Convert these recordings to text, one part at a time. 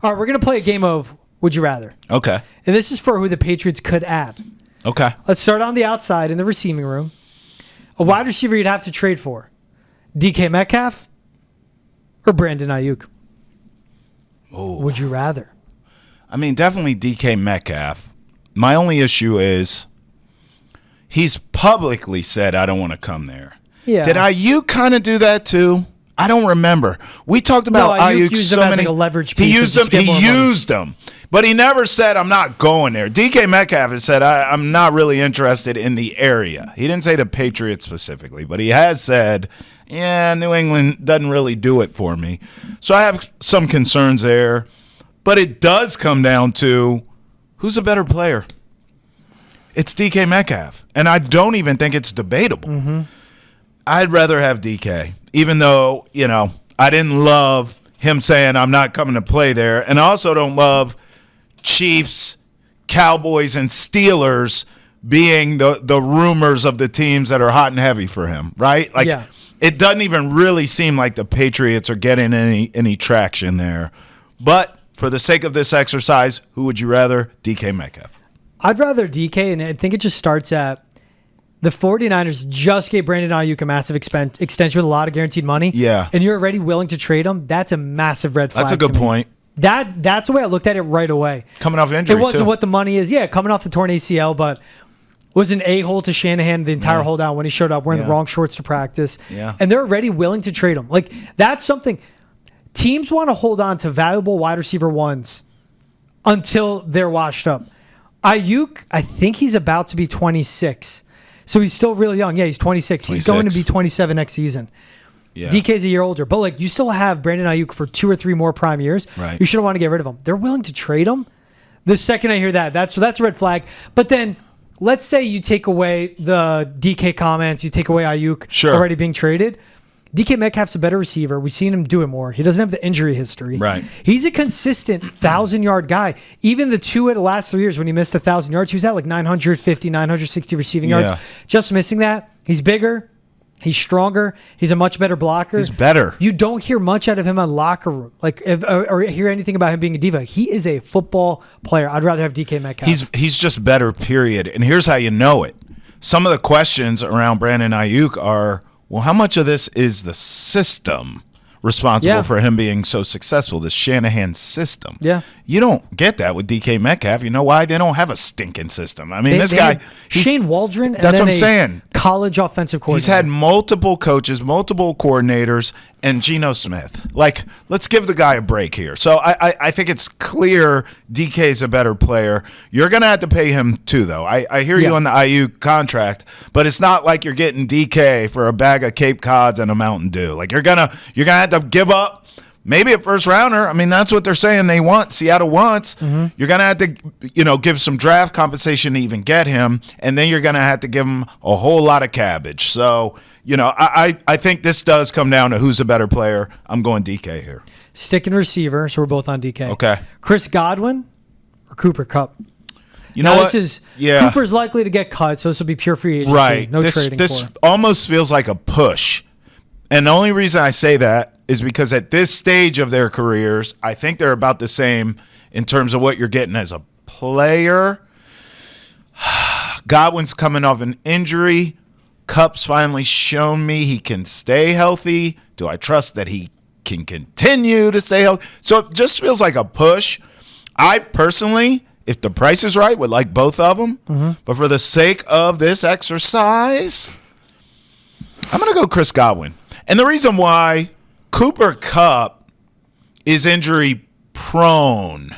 All right, we're going to play a game of Would You Rather. Okay. And this is for who the Patriots could add. Okay. Let's start on the outside in the receiving room. A wide receiver you'd have to trade for. DK Metcalf or Brandon Aiyuk? Ooh. Would you rather? I mean, definitely DK Metcalf. My only issue is he's publicly said, I don't want to come there. Yeah. Did Aiyuk kind of do that too? I don't remember. We talked about Aiyuk used so him as many. like a leverage He piece. used them, but he never said, I'm not going there. DK Metcalf has said, I'm not really interested in the area. He didn't say the Patriots specifically, but he has said, yeah, New England doesn't really do it for me. So I have some concerns there. But it does come down to who's a better player. It's DK Metcalf, and I don't even think it's debatable. Mm-hmm. I'd rather have DK, even though, I didn't love him saying I'm not coming to play there. And I also don't love Chiefs, Cowboys, and Steelers being the rumors of the teams that are hot and heavy for him, right? Like, It doesn't even really seem like the Patriots are getting any traction there. But for the sake of this exercise, who would you rather? DK Metcalf. I'd rather DK, and I think it just starts at the 49ers just gave Brandon Aiyuk a massive extension with a lot of guaranteed money. Yeah. And you're already willing to trade him. That's a massive red flag. That's a good point. That's the way I looked at it right away. Coming off injury, it wasn't too. what the money is. Yeah, coming off the torn ACL, but was an a-hole to Shanahan the entire holdout when he showed up wearing the wrong shorts to practice. Yeah. And they're already willing to trade him. Like, that's something. Teams want to hold on to valuable wide receiver ones until they're washed up. Aiyuk, I think he's about to be 26. So he's still really young. Yeah, he's 26. He's going to be 27 next season. Yeah. DK's a year older. But, like, you still have Brandon Aiyuk for 2 or 3 more prime years. Right. You shouldn't want to get rid of him. They're willing to trade him. The second I hear that's a red flag. But then let's say you take away the DK comments, you take away Aiyuk already being traded. DK Metcalf's a better receiver. We've seen him do it more. He doesn't have the injury history. Right. He's a consistent 1,000-yard guy. Even the 2 of the last 3 years when he missed 1,000 yards, he was at like 950, 960 receiving yards. Just missing that. He's bigger. He's stronger. He's a much better blocker. He's better. You don't hear much out of him in locker room, or hear anything about him being a diva. He is a football player. I'd rather have DK Metcalf. He's just better, period. And here's how you know it. Some of the questions around Brandon Aiyuk are, well, how much of this is the system responsible for him being so successful, the Shanahan system? Yeah. You don't get that with DK Metcalf. You know why? They don't have a stinking system. I mean, this guy... Shane Waldron and that's then what I'm saying. College offensive coordinator. He's had multiple coaches, multiple coordinators, and Geno Smith. Like, let's give the guy a break here. So I think it's clear DK's a better player. You're going to have to pay him too, though. I hear you on the Aiyuk contract, but it's not like you're getting DK for a bag of Cape Cods and a Mountain Dew. Like, you're gonna have to give up maybe a first rounder. I mean, that's what they're saying they want. Seattle wants. Mm-hmm. You're going to have to, give some draft compensation to even get him, and then you're going to have to give him a whole lot of cabbage. So, I think this does come down to who's a better player. I'm going DK here. Sticking receiver, so we're both on DK. Okay. Chris Godwin or Cooper Kupp? You know what? Cooper's likely to get cut, so this will be pure free agency. Right. No trading This for. almost feels like a push. And the only reason I say that is because at this stage of their careers, I think they're about the same in terms of what you're getting as a player. Godwin's coming off an injury. Kupp's finally shown me he can stay healthy. Do I trust that he can continue to stay healthy? So it just feels like a push. I personally, if the price is right, would like both of them. Mm-hmm. But for the sake of this exercise, I'm going to go Chris Godwin. And the reason why Cooper Kupp is injury prone,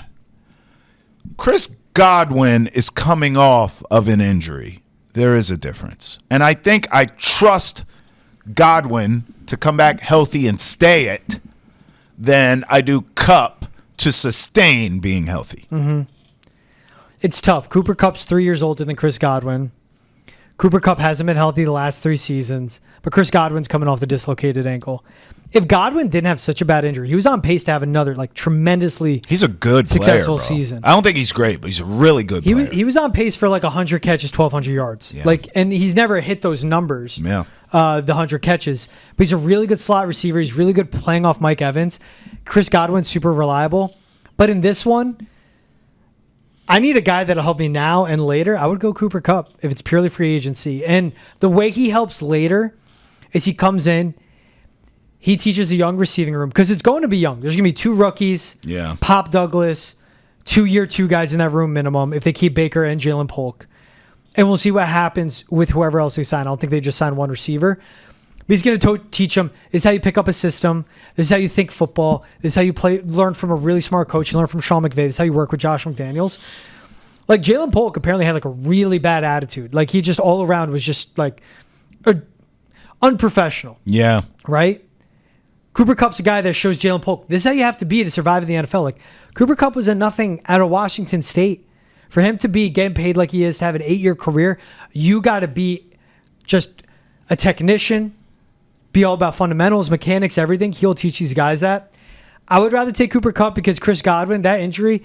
Chris Godwin is coming off of an injury. There is a difference. And I think I trust Godwin to come back healthy and stay it than I do Kupp to sustain being healthy. Mm-hmm. It's tough. Cooper Kupp's 3 years older than Chris Godwin. Cooper Kupp hasn't been healthy the last 3 seasons, but Chris Godwin's coming off the dislocated ankle. If Godwin didn't have such a bad injury, he was on pace to have another tremendously he's a good successful player, season. I don't think he's great, but he's a really good player. He was on pace for 100 catches, 1,200 yards. Yeah. And he's never hit those numbers. Yeah. The 100 catches, but he's a really good slot receiver. He's really good playing off Mike Evans. Chris Godwin's super reliable. But in this one, I need a guy that'll help me now and later. I would go Cooper Kupp if it's purely free agency. And the way he helps later is he comes in, he teaches a young receiving room because it's going to be young. There's going to be 2 rookies, Pop Douglas, 2-year 2 guys in that room minimum if they keep Baker and Jalen Polk. And we'll see what happens with whoever else they sign. I don't think they just sign one receiver. But he's going to teach them, this is how you pick up a system. This is how you think football. This is how you learn from a really smart coach. You learn from Sean McVay. This is how you work with Josh McDaniels. Like Jalen Polk apparently had like a really bad attitude. Like he just all around was just like unprofessional. Yeah. Right? Cooper Kupp's a guy that shows Jalen Polk, this is how you have to be to survive in the NFL. Like Cooper Kupp was a nothing out of Washington State. For him to be getting paid like he is, to have an 8-year career, you got to be just a technician, be all about fundamentals, mechanics, everything. He'll teach these guys that. I would rather take Cooper Kupp because Chris Godwin, that injury,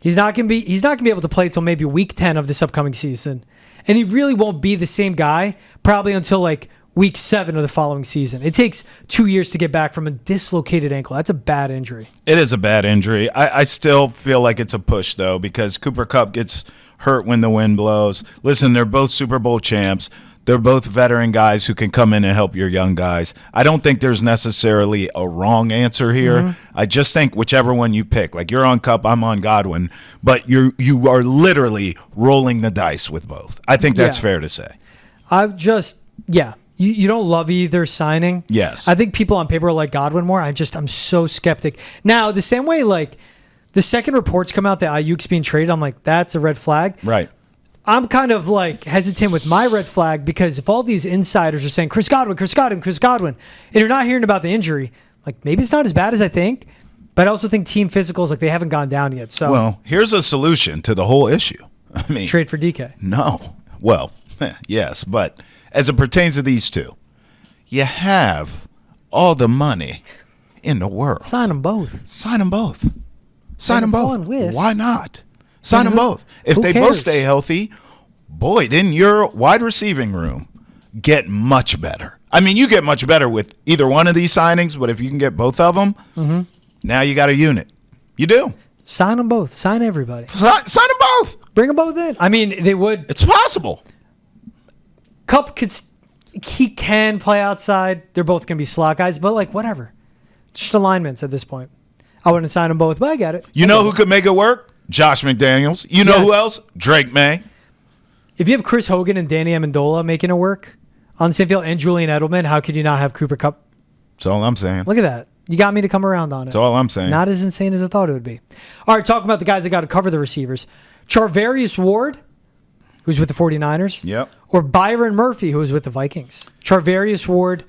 he's not gonna be able to play until maybe week 10 of this upcoming season, and he really won't be the same guy probably until like week 7 of the following season. It takes 2 years to get back from a dislocated ankle. That's a bad injury. It is a bad injury. I still feel like it's a push, though, because Cooper Kupp gets hurt when the wind blows. Listen, they're both Super Bowl champs. They're both veteran guys who can come in and help your young guys. I don't think there's necessarily a wrong answer here. Mm-hmm. I just think whichever one you pick, like you're on Kupp, I'm on Godwin, but you are literally rolling the dice with both. I think that's fair to say. You don't love either signing. Yes. I think people on paper like Godwin more. I'm so skeptic. Now, the same way, like, the second reports come out that Aiyuk's being traded, I'm like, that's a red flag. Right. I'm kind of, like, hesitant with my red flag because if all these insiders are saying, Chris Godwin, and you're not hearing about the injury, like, maybe it's not as bad as I think. But I also think team physicals, like, they haven't gone down yet. So, well, here's a solution to the whole issue. I mean, trade for DK. No. Well, yes, but as it pertains to these two, you have all the money in the world. Sign them both. Sign them both. Sign them both. Whiffs. Why not? Sign them both. If they both stay healthy, boy, didn't your wide receiving room get much better. I mean, you get much better with either one of these signings, but if you can get both of them, now you got a unit. You do. Sign them both. Sign everybody. Sign them both. Bring them both in. I mean, they would. It's possible. Kupp he can play outside. They're both going to be slot guys, but like whatever. Just alignments at this point. I wouldn't sign them both, but I get it. You know who could make it work? Josh McDaniels. You know who else? Drake Maye. If you have Chris Hogan and Danny Amendola making it work on the same field and Julian Edelman, how could you not have Cooper Kupp? That's all I'm saying. Look at that. You got me to come around on it. That's all I'm saying. Not as insane as I thought it would be. All right, talking about the guys that got to cover the receivers. Charvarius Ward, who's with the 49ers. Yep. Or Byron Murphy, who's with the Vikings. Charvarius Ward,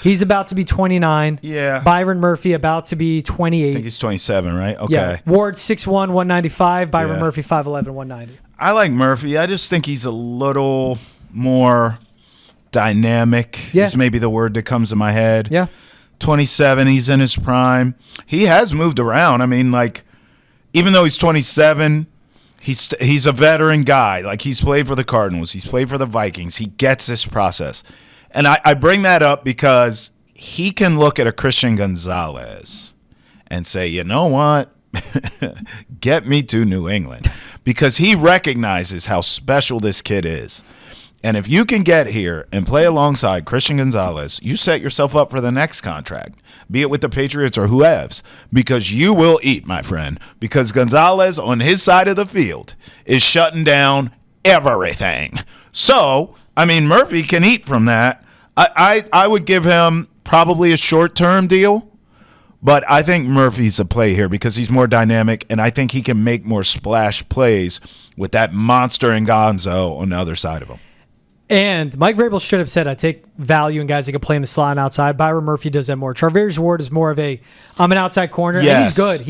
he's about to be 29. Yeah. Byron Murphy about to be 28. I think he's 27, right? Okay. Yeah. Ward 6'1", 195. Byron Murphy 5'11", 190. I like Murphy. I just think he's a little more dynamic. Yeah. Is maybe the word that comes to my head. Yeah. 27, he's in his prime. He has moved around. I mean, like, even though he's 27, he's a veteran guy. Like, he's played for the Cardinals. He's played for the Vikings. He gets this process. And I bring that up because he can look at a Christian Gonzalez and say, you know what? Get me to New England. Because he recognizes how special this kid is. And if you can get here and play alongside Christian Gonzalez, you set yourself up for the next contract, be it with the Patriots or whoever's, because you will eat, my friend, because Gonzalez on his side of the field is shutting down everything. So, I mean, Murphy can eat from that. I would give him probably a short-term deal, but I think Murphy's a play here because he's more dynamic, and I think he can make more splash plays with that monster and Gonzo on the other side of him. And Mike Vrabel straight up said, I take value in guys that can play in the slot and outside. Byron Murphy does that more. Charvarius Ward is more of I'm an outside corner. Yes. And he's good.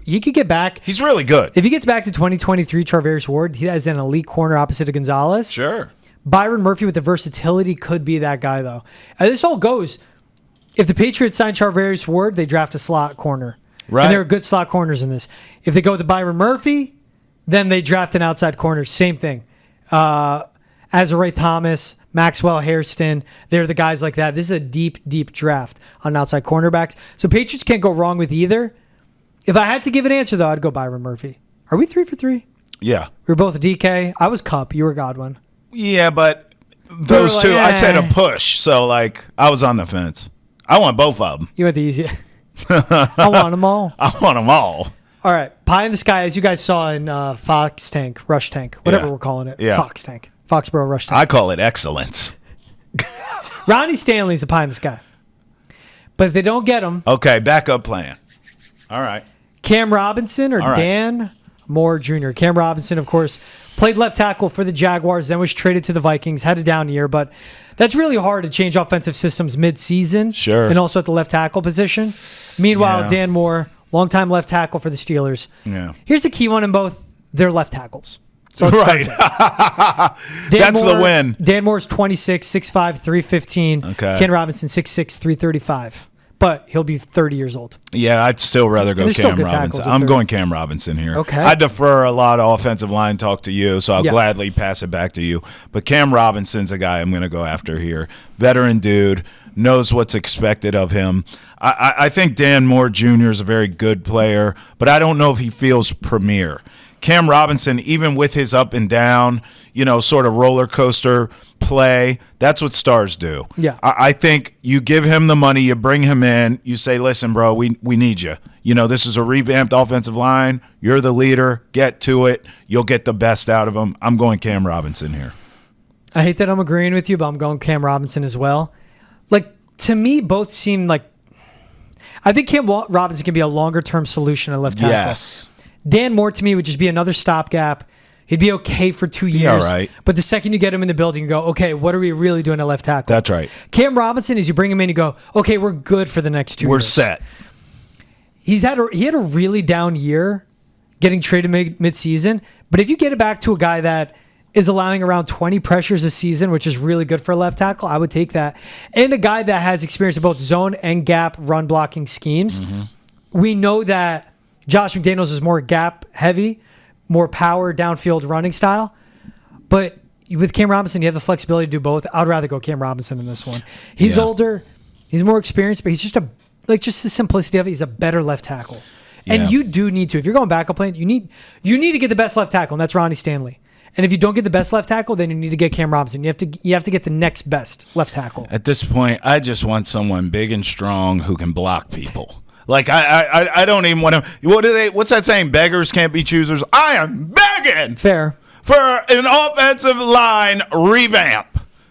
He could get back. He's really good. If he gets back to 2023, Charvarius Ward, he has an elite corner opposite of Gonzalez. Sure. Byron Murphy with the versatility could be that guy, though. And this all goes, if the Patriots sign Charvarius Ward, they draft a slot corner. Right. And there are good slot corners in this. If they go with Byron Murphy, then they draft an outside corner. Same thing. Azariah Thomas, Maxwell Hairston, they're the guys like that. This is a deep, deep draft on outside cornerbacks. So Patriots can't go wrong with either. If I had to give an answer, though, I'd go Byron Murphy. Are we 3 for 3? Yeah. We were both DK. I was Kupp. You were Godwin. Yeah, but those like, two, I said a push. So, like, I was on the fence. I want both of them. You went the easy. I want them all. I want them all. All right. Pie in the sky, as you guys saw in Fox Tank, Rush Tank, whatever Yeah. we're calling it. Yeah. Fox Tank. Foxborough Rush Tank. I call it excellence. Ronnie Stanley's a pie in the sky. But if they don't get him, Okay, backup plan. All right. Cam Robinson or All right. Dan Moore Jr. Cam Robinson, of course, played left tackle for the Jaguars, then was traded to the Vikings, had a down year, but that's really hard to change offensive systems mid-season. Sure. And also at the left tackle position. Meanwhile, Yeah. Dan Moore, longtime left tackle for the Steelers. Yeah. Here's the key one in both. They're left tackles. So let's Right. start there. That's the win. Dan Moore's 26, 6'5", 315. Okay. Ken Robinson, 6'6", 335. But he'll be 30 years old. Yeah, I'd still rather go There's still Cam good tackles Robinson. at I'm 30. going Cam Robinson here. Okay. I defer a lot of offensive line talk to you, so I'll Yeah. gladly pass it back to you. But Cam Robinson's a guy I'm going to go after here. Veteran dude, knows what's expected of him. I think Dan Moore Jr. is a very good player, but I don't know if he feels premier. Cam Robinson, even with his up and down, sort of roller coaster play, that's what stars do. Yeah. I think you give him the money, you bring him in, you say, listen, bro, we need you. This is a revamped offensive line. You're the leader. Get to it. You'll get the best out of him. I'm going Cam Robinson here. I hate that I'm agreeing with you, but I'm going Cam Robinson as well. Like, to me, both seem like I think Cam Robinson can be a longer-term solution at left tackle. Yes. Dan Moore, to me, would just be another stopgap. He'd be okay for 2 years. all right. But the second you get him in the building, you go, okay, what are we really doing at left tackle? That's right. Cam Robinson, as you bring him in, you go, okay, we're good for the next 2 years. We're set. He had a really down year getting traded mid-season. But if you get it back to a guy that is allowing around 20 pressures a season, which is really good for a left tackle, I would take that. And a guy that has experience in both zone and gap run blocking schemes. Mm-hmm. We know that Josh McDaniels is more gap heavy, more power downfield running style. But with Cam Robinson, you have the flexibility to do both. I'd rather go Cam Robinson in this one. He's older, he's more experienced, but he's just just the simplicity of it. He's a better left tackle. And Yeah. you do need to, if you're going backup plan, you need to get the best left tackle, and that's Ronnie Stanley. And if you don't get the best left tackle, then you need to get Cam Robinson. You have to get the next best left tackle. At this point, I just want someone big and strong who can block people. Like I don't even want to. What's that saying? Beggars can't be choosers. I am begging Fair. for an offensive line revamp,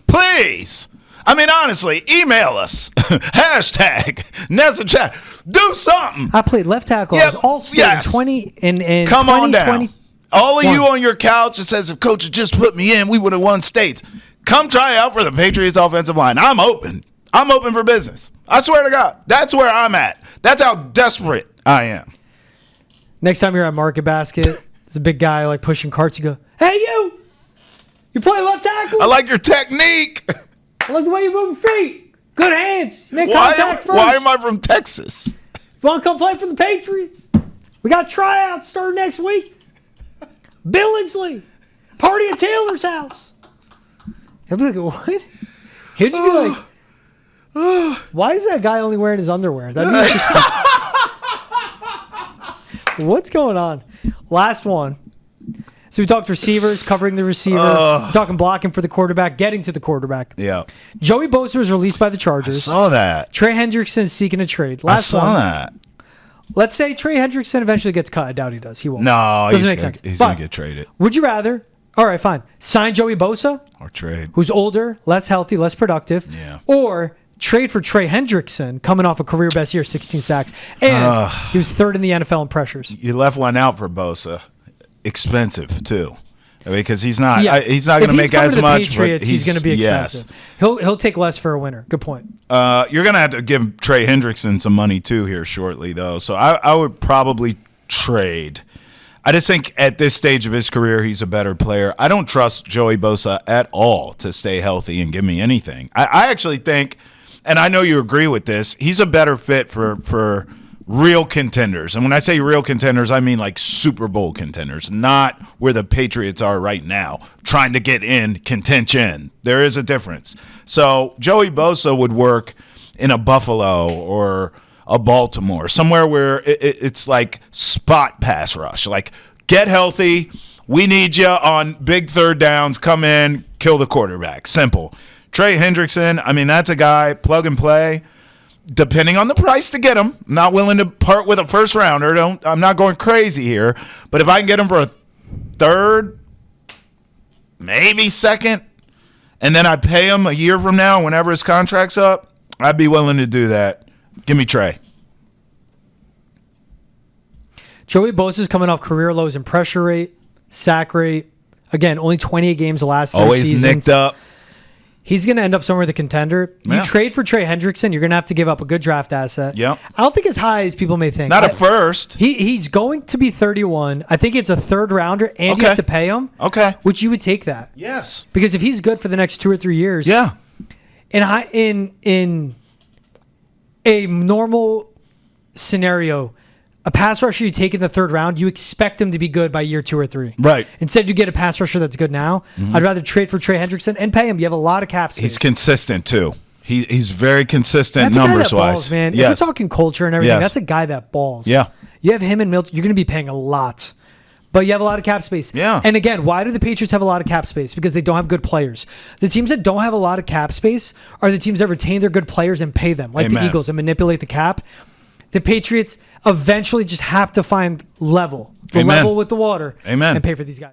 please. I mean, honestly, email us. Hashtag NESN chat. Do something. I played left tackle. Yeah, I was all state yes. in 20 in Come 20, on down. 20. All of you on your couch that says, if coach had just put me in, we would have won states. Come try out for the Patriots offensive line. I'm open. I'm open for business. I swear to God. That's where I'm at. That's how desperate I am. Next time you're at Market Basket, there's a big guy like pushing carts. You go, hey, you play left tackle? I like your technique. I like the way you move your feet. Good hands. You make contact first. Why am I from Texas? You want to come play for the Patriots? We got tryouts starting next week. Billingsley. Party at Taylor's house. He'll be like, what? He'd just be like, why is that guy only wearing his underwear? That'd be interesting. What's going on? Last one. So we talked receivers, covering the receiver. We're talking blocking for the quarterback, getting to the quarterback. Yeah. Joey Bosa was released by the I Chargers. saw that. Trey Hendrickson is seeking a trade. I saw that. Let's say Trey Hendrickson eventually gets cut. I doubt he does. He won't. No, Doesn't make sense. He's But going to get traded would you rather, all right, fine, sign Joey Bosa, or trade. who's older, less healthy, less productive, Yeah. or trade for Trey Hendrickson, coming off a career best year, 16 sacks, and he was third in the NFL in pressures. You left one out for Bosa. Expensive, too. Because he's not he's not If going to make coming as to the much, Patriots, but he's going to be expensive. Yes. He'll take less for a winner. Good point. You're going to have to give Trey Hendrickson some money, too, here shortly, though. So I would probably trade. I just think at this stage of his career, he's a better player. I don't trust Joey Bosa at all to stay healthy and give me anything. I actually think, and I know you agree with this, he's a better fit for real contenders. And when I say real contenders, I mean like Super Bowl contenders, not where the Patriots are right now, trying to get in contention. There is a difference. So Joey Bosa would work in a Buffalo or a Baltimore, somewhere where it's like spot pass rush. Like, get healthy. We need you on big third downs. Come in, kill the quarterback. Simple. Trey Hendrickson, I mean, that's a guy, plug and play. Depending on the price to get him, I'm not willing to part with a first rounder. I'm not going crazy here. But if I can get him for a third, maybe second, and then I pay him a year from now whenever his contract's up, I'd be willing to do that. Give me Trey. Joey Bosa's coming off career lows in pressure rate, sack rate. Again, only 28 games the last 3 Always seasons. nicked up. He's going to end up somewhere with a contender. You Yeah. trade for Trey Hendrickson, you're going to have to give up a good draft asset. Yep. I don't think as high as people may think. Not a first. He's going to be 31. I think it's a third rounder, and Okay. you have to pay him. Okay. Which you would take that. Yes. Because if he's good for the next 2 or 3 years. Yeah. In a normal scenario, a pass rusher you take in the third round, you expect him to be good by year 2 or 3. Right. Instead, you get a pass rusher that's good now. I'd rather trade for Trey Hendrickson and pay him. You have a lot of cap space. He's consistent, too. He's very consistent That's a guy that numbers-wise. balls, man. Yes. If we're talking culture and everything, Yes. that's a guy that balls. Yeah. You have him and Milton. You're going to be paying a lot. But you have a lot of cap space. Yeah. And again, why do the Patriots have a lot of cap space? Because they don't have good players. The teams that don't have a lot of cap space are the teams that retain their good players and pay them, like Amen. the Eagles, and manipulate the cap. The Patriots eventually just have to find the Amen. level with the water, Amen. and pay for these guys.